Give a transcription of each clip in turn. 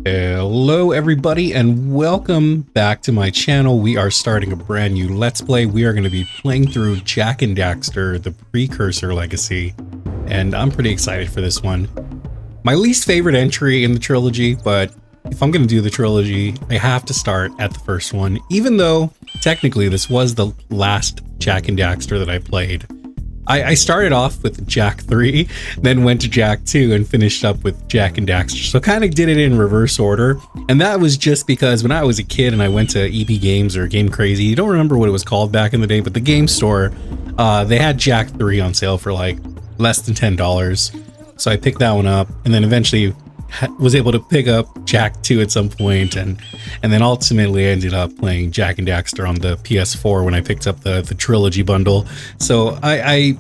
Hello everybody and welcome back to my channel. We are starting a brand new Let's Play. We are going to be playing through Jak and Daxter, the Precursor Legacy, and I'm pretty excited for this one. My least favorite entry in the trilogy, but if I'm going to do the trilogy, I have to start at the first one, even though technically this was the last Jak and Daxter that I played. I started off with Jak 3, then went to Jak 2 and finished up with Jak and Daxter. So kind of did it in reverse order. And that was just because when I was a kid and I went to EB Games or Game Crazy, you don't remember what it was called back in the day, but the game store, they had Jak 3 on sale for like less than $10. So I picked that one up and then eventually was able to pick up Jak 2 at some point, and then ultimately ended up playing Jak and Daxter on the PS4 when I picked up the trilogy bundle. So I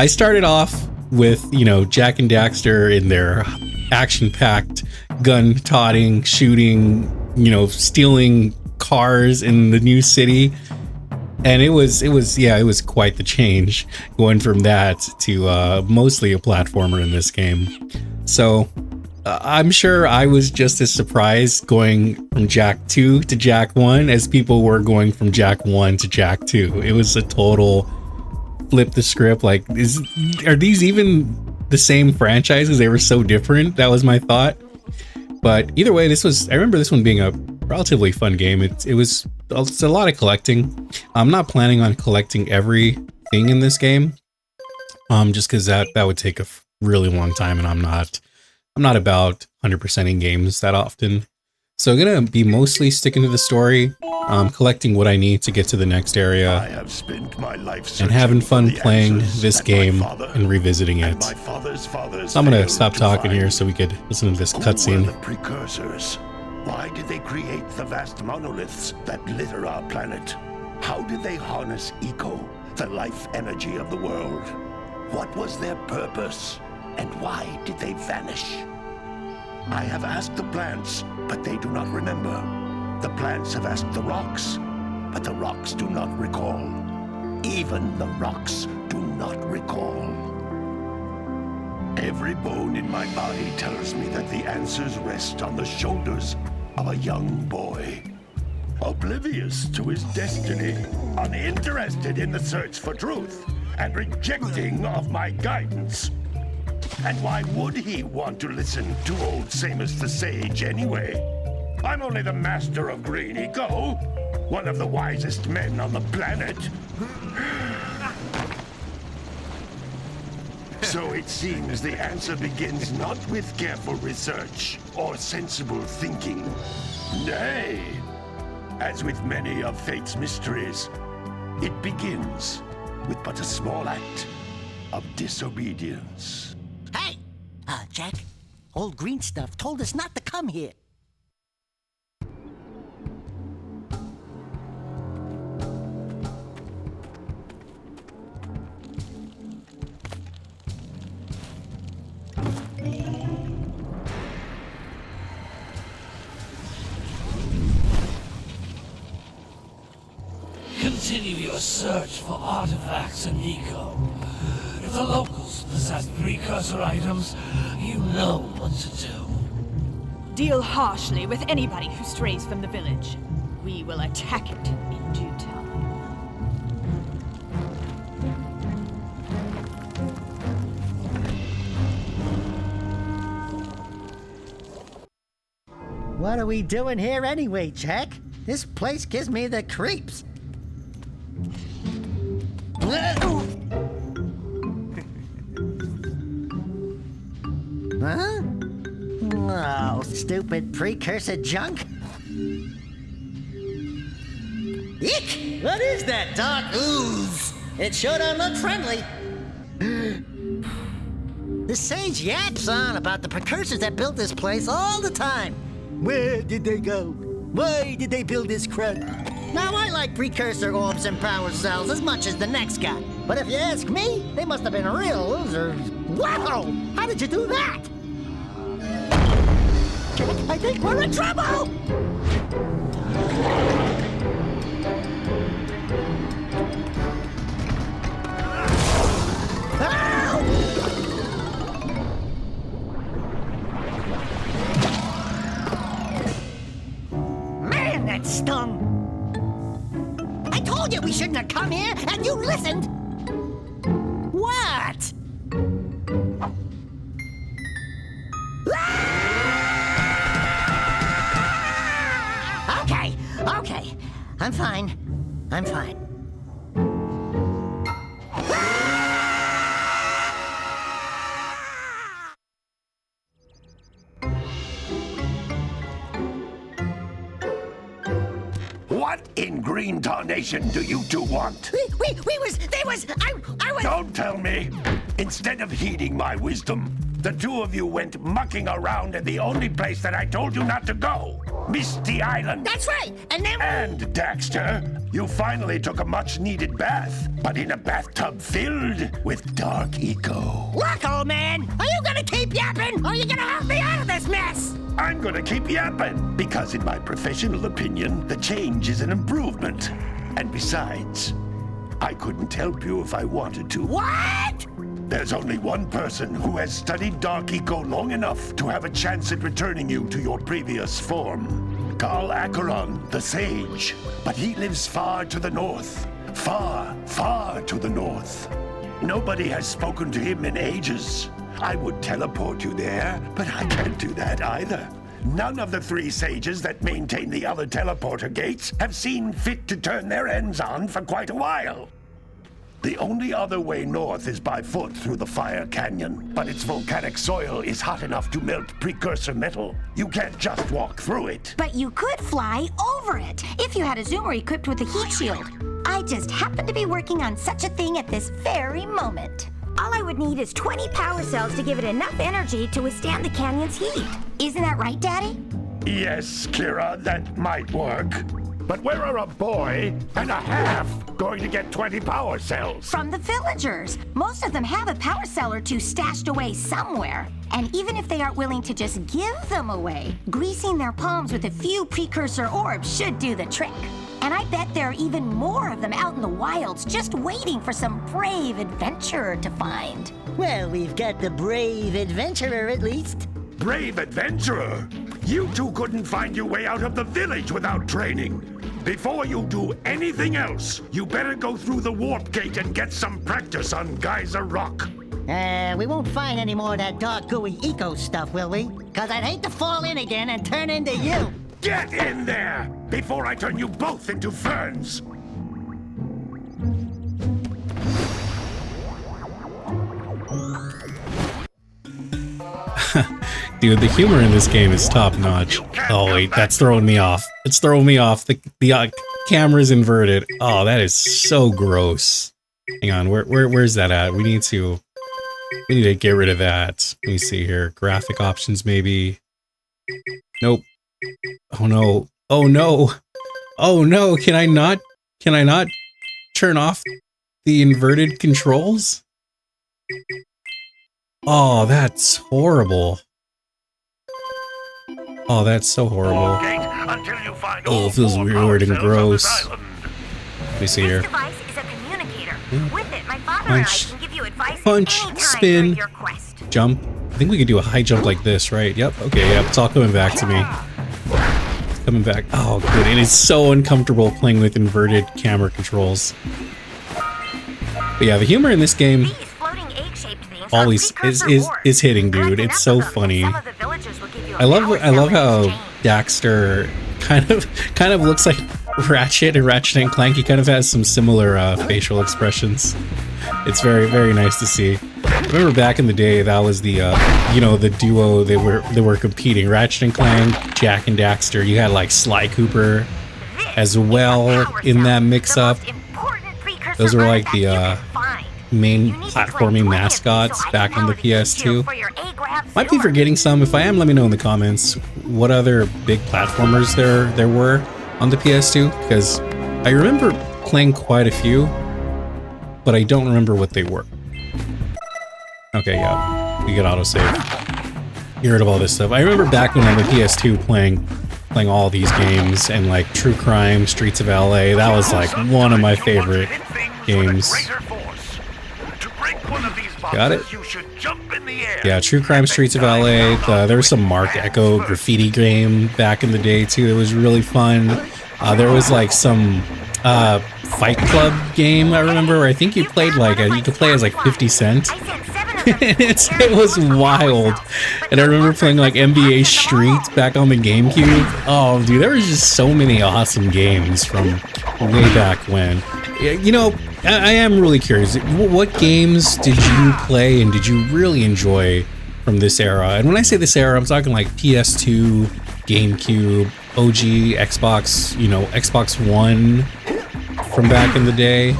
started off with, you know, Jak and Daxter in their action-packed gun toting, shooting, you know, stealing cars in the new city. And it was quite the change going from that to mostly a platformer in this game. So I'm sure I was just as surprised going from Jak 2 to Jak 1 as people were going from Jak 1 to Jak 2. It was a total flip the script. Like, are these even the same franchises? They were so different. That was my thought. But either way, I remember this one being a relatively fun game. It's a lot of collecting. I'm not planning on collecting everything in this game, just because that would take a really long time, and I'm not about 100%ing games that often. So I'm gonna be mostly sticking to the story, collecting what I need to get to the next area, I have spent my life and having fun playing this game and revisiting it. So I'm gonna stop talking here so we could listen to this cutscene. The Precursors. Why did they create the vast monoliths that litter our planet? How did they harness eco, the life energy of the world? What was their purpose? And why did they vanish? I have asked the plants, but they do not remember. The plants have asked the rocks, but the rocks do not recall. Even the rocks do not recall. Every bone in my body tells me that the answers rest on the shoulders of a young boy. Oblivious to his destiny, uninterested in the search for truth, and rejecting of my guidance. And why would he want to listen to old Samus the Sage anyway? I'm only the master of green eco, one of the wisest men on the planet. So it seems the answer begins not with careful research or sensible thinking. Nay, as with many of fate's mysteries, it begins with but a small act of disobedience. Hey! Jak, old green stuff told us not to come here. Continue your search for artifacts and eco. If the locals possess precursor items, you know what to do. Deal harshly with anybody who strays from the village. We will attack it in due time. What are we doing here anyway, Jak? This place gives me the creeps. Huh? Oh, stupid precursor junk. Eek! What is that dark ooze? It sure don't look friendly. The sage yaps on about the precursors that built this place all the time. Where did they go? Why did they build this crud? Now, I like precursor orbs and power cells as much as the next guy. But if you ask me, they must have been real losers. Wow! How did you do that? I think we're in trouble! Man, that stung! I told you we shouldn't have come here, and you listened! What? Okay. I'm fine. What in green tarnation do you two want? I was... Don't tell me! Instead of heeding my wisdom, the two of you went mucking around in the only place that I told you not to go. Misty Island. That's right, and then... And, Daxter, you finally took a much-needed bath, but in a bathtub filled with dark eco. Look, old man, are you gonna keep yapping, or are you gonna help me out of this mess? I'm gonna keep yapping, because in my professional opinion, the change is an improvement. And besides, I couldn't help you if I wanted to. What? There's only one person who has studied Dark Eco long enough to have a chance at returning you to your previous form. Carl Acheron, the Sage. But he lives far to the north. Far, far to the north. Nobody has spoken to him in ages. I would teleport you there, but I can't do that either. None of the three sages that maintain the other teleporter gates have seen fit to turn their ends on for quite a while. The only other way north is by foot through the Fire Canyon, but its volcanic soil is hot enough to melt precursor metal. You can't just walk through it. But you could fly over it if you had a zoomer equipped with a heat shield. I just happen to be working on such a thing at this very moment. All I would need is 20 power cells to give it enough energy to withstand the canyon's heat. Isn't that right, Daddy? Yes, Kira, that might work. But where are a boy and a half going to get 20 power cells? From the villagers. Most of them have a power cell or two stashed away somewhere. And even if they aren't willing to just give them away, greasing their palms with a few precursor orbs should do the trick. And I bet there are even more of them out in the wilds just waiting for some brave adventurer to find. Well, we've got the brave adventurer at least. Brave adventurer? You two couldn't find your way out of the village without training. Before you do anything else, you better go through the warp gate and get some practice on Geyser Rock. We won't find any more of that dark gooey eco stuff, will we? 'Cause I'd hate to fall in again and turn into you. Get in there before I turn you both into ferns. Dude, the humor in this game is top notch. Oh wait, that's throwing me off. It's throwing me off. The camera's inverted. Oh, that is so gross. Hang on, where's that at? We need to get rid of that. Let me see here. Graphic options maybe. Nope. Oh no. Oh no. Oh no. Can I not turn off the inverted controls? Oh, that's horrible. Oh, that's so horrible. Oh, it feels weird and gross. Let me see here. This device is a communicator. With it, my father and I can give you advice punch, anytime spin, during your quest. Jump. I think we could do a high jump like this, right? Yep. Okay, yep. It's all coming back to me. It's coming back. Oh, good. It is so uncomfortable playing with inverted camera controls. But yeah, the humor in this game These floating egg-shaped things always are is hitting, dude. It's so funny. I love how Daxter kind of looks like Ratchet and Ratchet and Clank. He kind of has some similar facial expressions. It's very, very nice to see. I remember back in the day, that was the the duo they were competing. Ratchet and Clank, Jak and Daxter. You had like Sly Cooper as well in that mix-up. Those were like the main platforming mascots back on the PS2. Might be forgetting some. If I am, let me know in the comments what other big platformers there were on the PS2, because I remember playing quite a few, but I don't remember what they were. Okay, yeah, we get autosave. You heard of all this stuff. I remember back when on the PS2 playing all these games, and like True Crime, Streets of LA. That was like one of my favorite games. Got it? Yeah, True Crime, Streets of LA. There was some Mark Echo graffiti game back in the day too. It was really fun. There was like some Fight Club game I remember where I think you played like you could play as like 50 Cent. It was wild. And I remember playing like NBA Street back on the GameCube. Oh dude, there was just so many awesome games from way back when. You know, I am really curious. What games did you play and did you really enjoy from this era? And when I say this era, I'm talking like PS2, GameCube, OG, Xbox, you know, Xbox One from back in the day.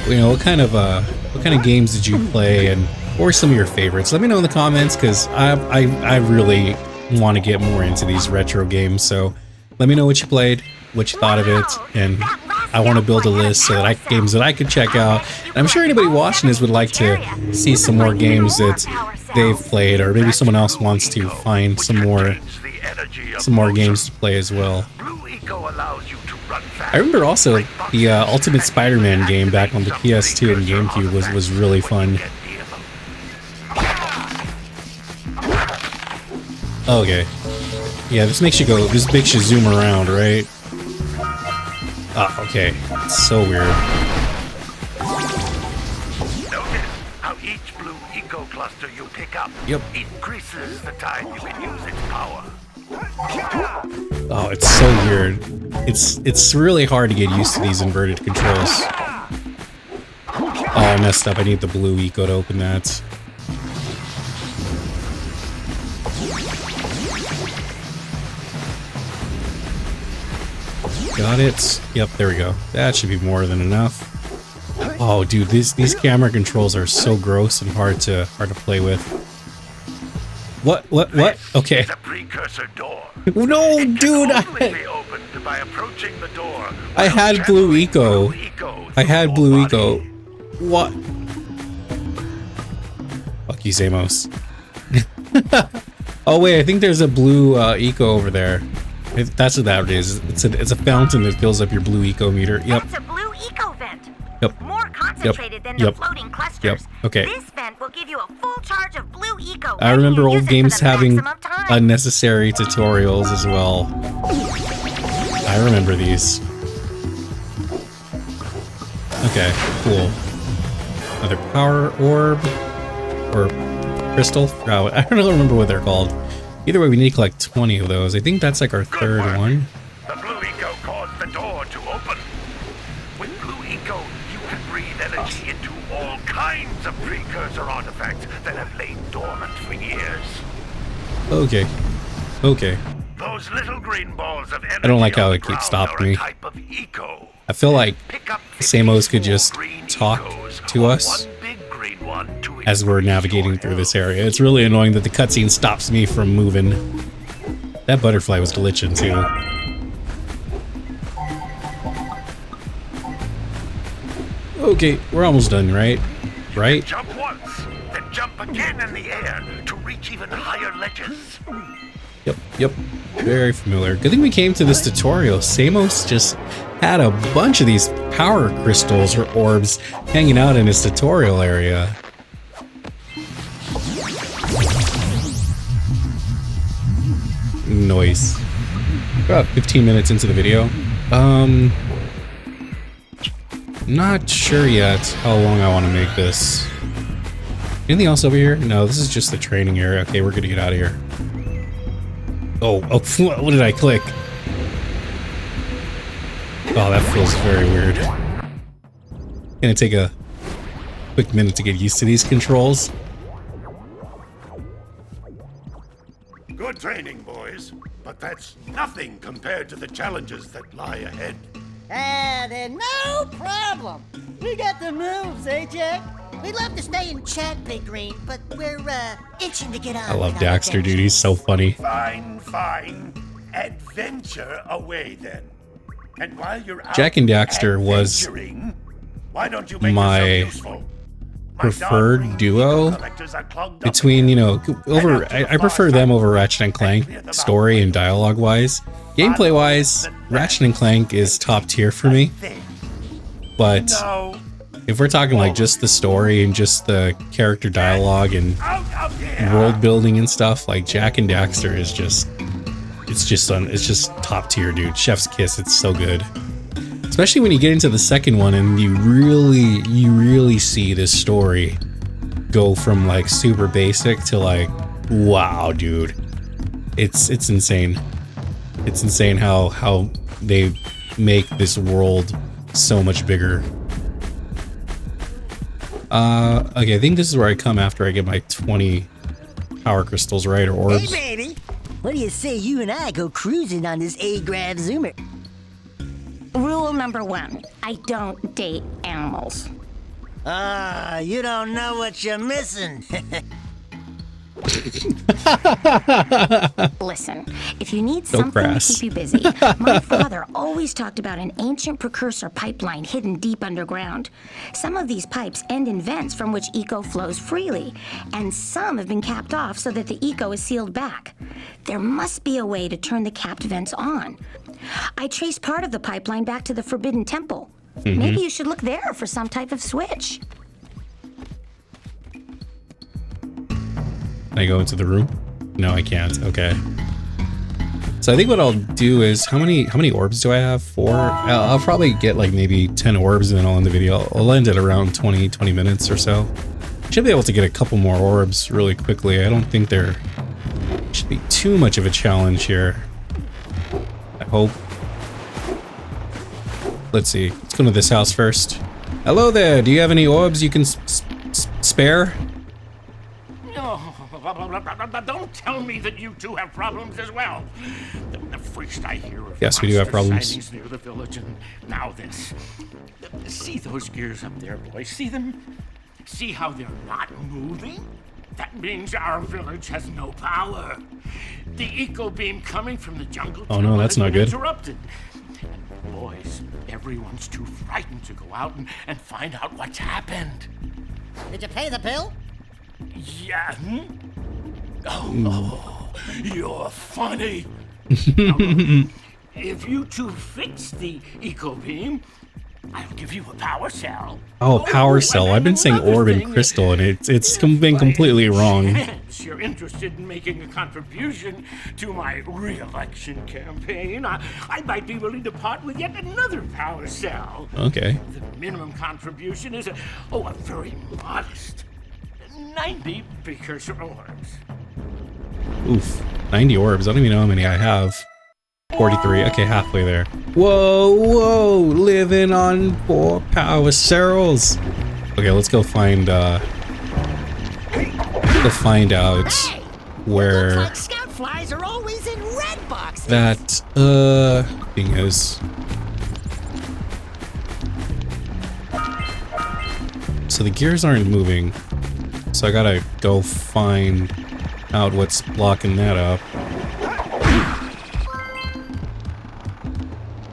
You know, what kind of games did you play, and what were some of your favorites? Let me know in the comments, because I really want to get more into these retro games. So let me know what you played, what you thought of it, and I want to build a list so that games that I could check out. And I'm sure anybody watching this would like to see some more games that they've played, or maybe someone else wants to find some more games to play as well. I remember also the Ultimate Spider-Man game back on the PS2 and GameCube was really fun. Okay. Yeah, this makes you zoom around, right? Oh, okay. It's so weird. Notice how each blue eco cluster you pick up increases the time you can use its power. Oh, it's so weird. It's really hard to get used to these inverted controls. Oh, I messed up. I need the blue eco to open that. Got it. Yep, there we go. That should be more than enough. Oh, dude, these camera controls are so gross and hard to play with. What? Okay. The precursor door. No, dude. I had blue eco. I had blue eco. What? Fuck you, Zamos. Oh wait, I think there's a blue eco over there. That's what that is. It's a fountain that fills up your blue eco meter. Yep. That's a blue eco vent. Yep. More concentrated than the floating clusters. Yep. Okay. This vent will give you a full charge of blue eco. I remember old games having unnecessary tutorials as well. I remember these. Okay, cool. Another power orb or crystal. Oh, I don't remember what they're called. Either way, we need to collect 20 of those. I think that's like our third one. The blue eco caused the door to open. With blue eco, you can breathe energy into all kinds of precursor artifacts that have lain dormant for years. Okay. Okay. Those little green balls of energy I don't like how it keeps stopping me. I feel like Samos could just talk to us as we're navigating through this area. It's really annoying that the cutscene stops me from moving. That butterfly was glitching too. Okay, we're almost done, right? Right? Jump once, then jump again in the air to reach even higher ledges. Yep. Very familiar. Good thing we came to this tutorial. Samos just had a bunch of these power crystals or orbs hanging out in his tutorial area. Noise. About 15 minutes into the video. Not sure yet how long I want to make this. Anything else over here? No, this is just the training area. Okay, we're gonna get out of here. Oh, what did I click? Oh, that feels very weird. Gonna take a quick minute to get used to these controls. Good training, boys, but that's nothing compared to the challenges that lie ahead. Then no problem. We got the moves, eh, Jack? We'd love to stay and chat, Big Green, but we're, itching to get on. I love Daxter, dude. He's so funny. Fine, fine. Adventure away then. And while you're out Jak and Daxter was adventuring, why don't you make my yourself useful? My preferred dark green duo collectors are clogged up between, you know, again. I prefer them over Ratchet and Clank, story and dialogue wise. Gameplay wise, Ratchet and Clank is top tier for me. But No, if we're talking like just the story and just the character dialogue and out of here. world building and stuff, like Jak and Daxter is just, it's just top tier, dude. Chef's kiss. It's so good. Especially when you get into the second one and you really see this story go from like super basic to like, wow, dude. It's insane. It's insane how they make this world so much bigger. Okay, I think this is where I come after I get my 20 power crystals, right? Or orbs. Hey, baby. What do you say you and I go cruising on this A-Grav Zoomer? Rule number 1, I don't date animals. You don't know what you're missing. Listen, if you need So something crass. to keep you busy, my father always talked about an ancient precursor pipeline hidden deep underground. Some of these pipes end in vents from which eco flows freely, and some have been capped off so that the eco is sealed back. There must be a way to turn the capped vents on. I traced part of the pipeline back to the Forbidden Temple. Maybe you should look there for some type of switch. Can I go into the room? No, I can't. Okay. So I think what I'll do is, how many orbs do I have? 4? I'll probably get like maybe 10 orbs and then I'll end the video. I'll end it around 20 minutes or so. Should be able to get a couple more orbs really quickly. I don't think there should be too much of a challenge here. I hope. Let's see. Let's go to this house first. Hello there. Do you have any orbs you can spare? No, don't tell me that you two have problems as well. The first I hear of Yes, we do have monster problems. sightings near the village, and now this. See those gears up there, boys? See them? See how they're not moving? That means our village has no power. The eco beam coming from the jungle. Oh no, that's has not been good. Interrupted. And boys, everyone's too frightened to go out and find out what's happened. Did you pay the bill? Yeah. Oh, you're funny. Now, look, if you two fix the eco beam, I'll give you a power cell. Oh, power cell. and I've been saying another orb and thing, crystal, and it's if been by completely wrong. chance you're interested in making a contribution to my re-election campaign, I might be willing to part with yet another power cell. Okay. The minimum contribution is a very modest 90 precursor orbs. Oof. 90 orbs. I don't even know how many I have. 43. Okay, halfway there. Whoa. Living on 4 power cells. Okay, let's go find, out where Looks like scout flies are always in red boxes. that, thing is. So the gears aren't moving. So I gotta go find out what's blocking that up.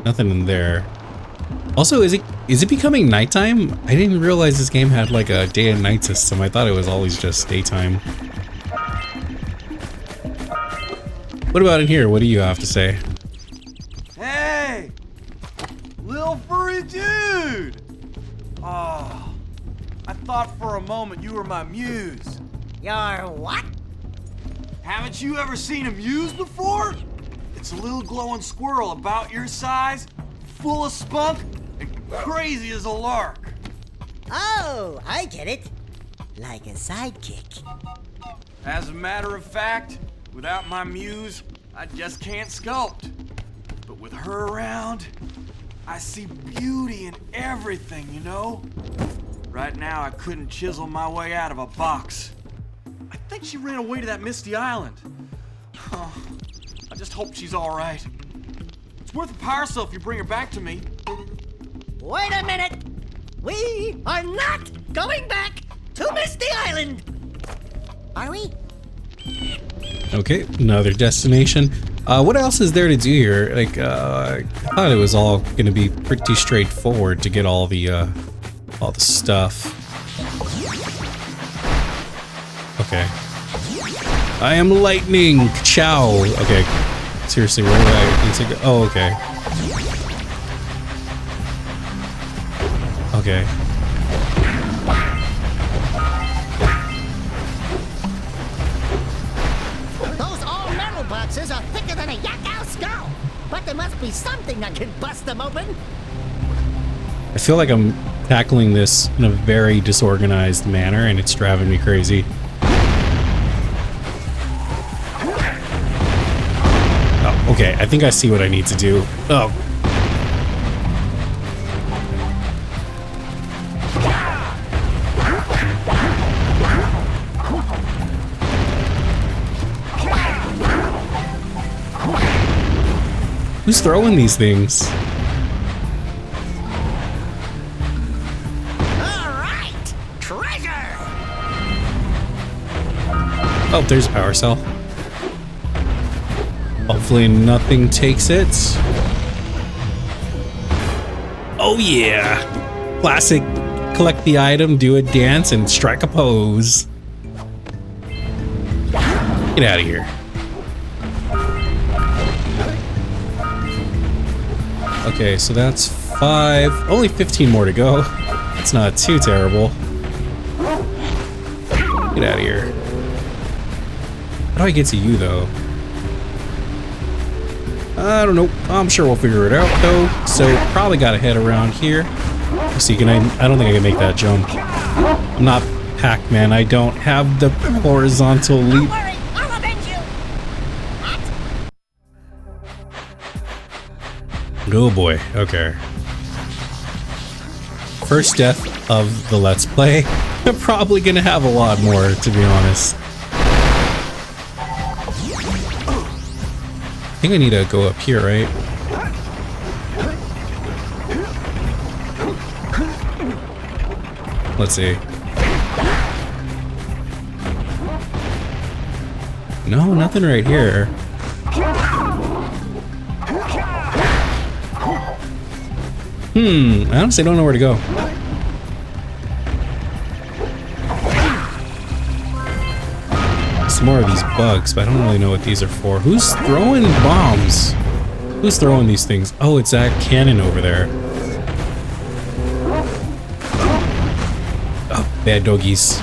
Nothing in there. Also, is it becoming nighttime? I didn't realize this game had like a day and night system. I thought it was always just daytime. What about in here? What do you have to say? Hey! Little furry dude! Oh, I thought for a moment you were my muse. Your what? Haven't you ever seen a muse before? It's a little glowing squirrel about your size, full of spunk, and crazy as a lark. Oh, I get it. Like a sidekick. As a matter of fact, without my muse, I just can't sculpt. But with her around, I see beauty in everything, you know? Right now, I couldn't chisel my way out of a box. I think she ran away to that misty island. Oh, I just hope she's all right. It's worth a power cell if you bring her back to me. Wait a minute! We are not going back to Misty Island! Are we? Okay, another destination. What else is there to do here? Like, I thought it was all gonna be pretty straightforward to get all the stuff. Okay. I am lightning! Chow! Okay. Seriously, where do I need to go? Oh, okay. Okay. Those all-metal boxes are thicker than a Yakao skull! But there must be something that can bust them open! I feel like I'm tackling this in a very disorganized manner, and it's driving me crazy. Oh, okay, I think I see what I need to do. Oh. Who's throwing these things? Alright! Treasure! Oh, there's a power cell. Hopefully nothing takes it. Oh yeah! Classic, collect the item, do a dance, and strike a pose. Get out of here. Okay, so that's 5. Only 15 more to go. It's not too terrible. Get out of here. How do I get to you, though? I don't know. I'm sure we'll figure it out, though. So, probably gotta head around here. See, I don't think I can make that jump. I'm not Pac-Man. I don't have the horizontal leap. Don't worry, I'll avenge you! Oh boy, okay. First death of the Let's Play. I'm probably gonna have a lot more, to be honest. I think I need to go up here, right? Let's see. No, nothing right here. I honestly don't know where to go. Some more of these bugs, but I don't really know what these are for. Who's throwing bombs? Who's throwing these things? Oh, it's that cannon over there. Oh, bad doggies.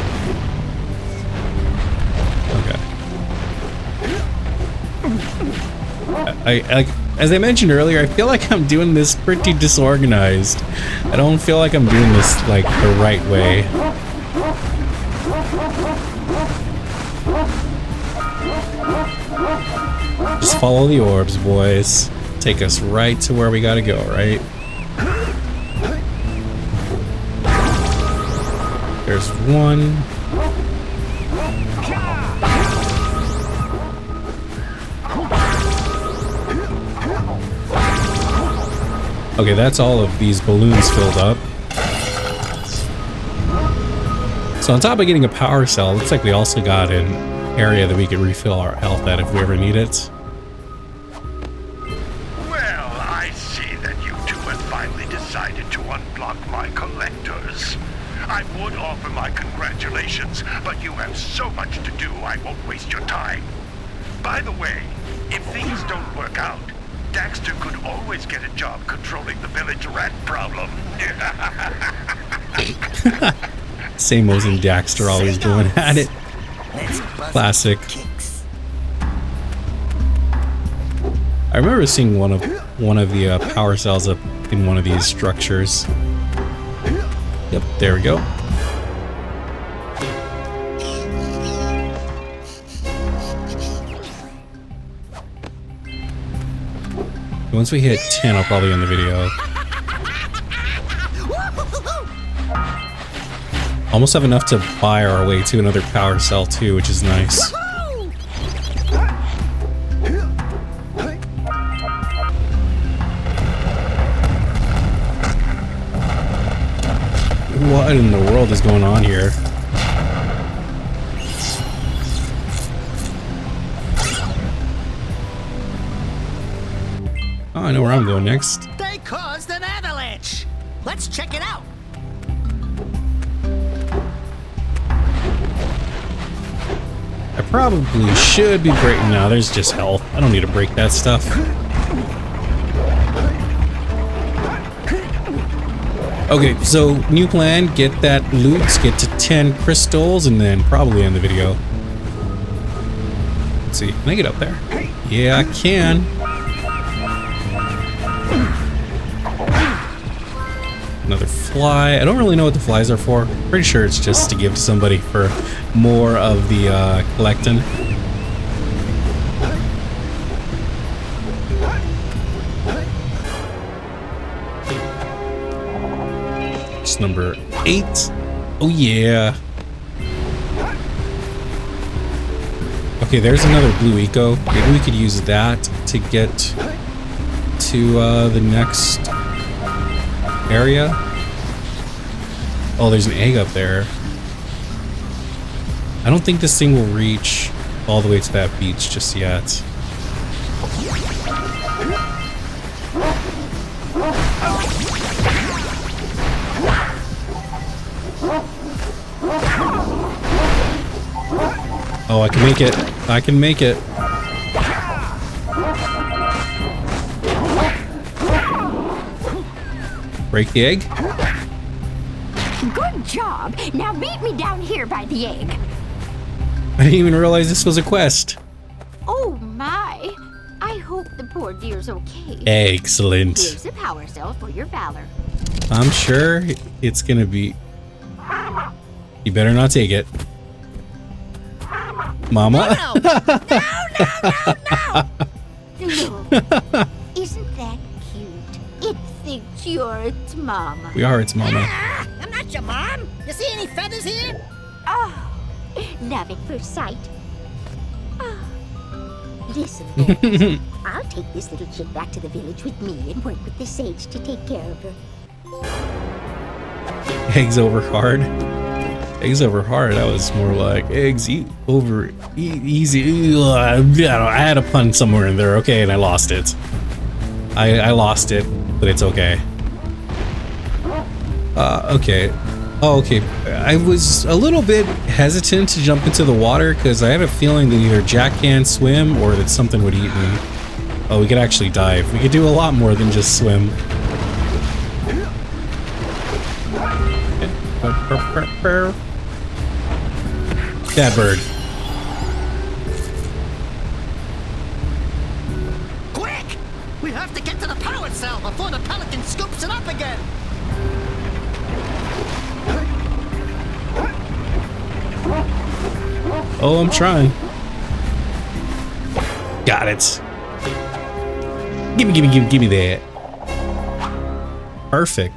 Okay. As I mentioned earlier, I feel like I'm doing this pretty disorganized. I don't feel like I'm doing this, like, the right way. Just follow the orbs, boys. Take us right to where we gotta go, right? There's one. Okay, that's all of these balloons filled up. So on top of getting a power cell, looks like we also got an area that we could refill our health at if we ever need it. Well, I see that you two have finally decided to unblock my collectors. I would offer my congratulations, but you have so much to do, I won't waste your time. By the way, if things don't work out, Daxter could always get a job controlling the village rat problem. Same as in Daxter, always going at it. Classic. I remember seeing one of the power cells up in one of these structures. Yep, there we go. Once we hit 10, I'll probably end the video. Almost have enough to buy our way to another power cell too, which is nice. what in the world is going on here. Oh, I know where I'm going next. They caused an avalanche. Let's check it out. I probably should be breaking. No, there's just health. I don't need to break that stuff. Okay, so new plan, get that loot, get to 10 crystals, and then probably end the video. Let's see, can I get up there? Yeah, I can. Another fly. I don't really know what the flies are for. Pretty sure it's just to give to somebody for more of the collecting. It's number 8. Oh yeah. Okay, there's another blue eco. Maybe we could use that to get to the next area. Oh, there's an egg up there. I don't think this thing will reach all the way to that beach just yet. Oh, I can make it. I can make it. Break the egg. Good job. Now meet me down here by the egg. I didn't even realize this was a quest. Oh my. I hope the poor deer's okay. Excellent. Here's a power cell for your valor. I'm sure it's gonna be... You better not take it. Mama? No. Isn't that cute? It thinks you're its mama. We are its mama. I'm not your mom. You see any feathers here? Oh, love at first sight. Oh. Listen, boys, I'll take this little chick back to the village with me and work with the sage to take care of her. Eggs over hard. Eggs over hard. That was more like eggs easy. I don't know, I had a pun somewhere in there, okay, and I lost it. I lost it, but it's okay. Okay. Oh, okay. I was a little bit hesitant to jump into the water because I had a feeling that either Jak can't swim or that something would eat me. Oh, we could actually dive. We could do a lot more than just swim. Bad bird. Quick! We have to get to the power cell before the pelican scoops it up again. Oh, I'm trying. Got it. Give me that. Perfect.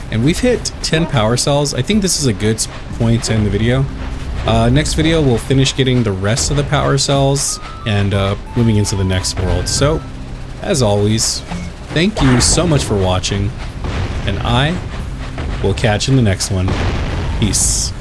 And we've hit 10 power cells. I think this is a good point to end the video. Next video, we'll finish getting the rest of the power cells and moving into the next world. So, as always, thank you so much for watching, and I will catch you in the next one. Peace.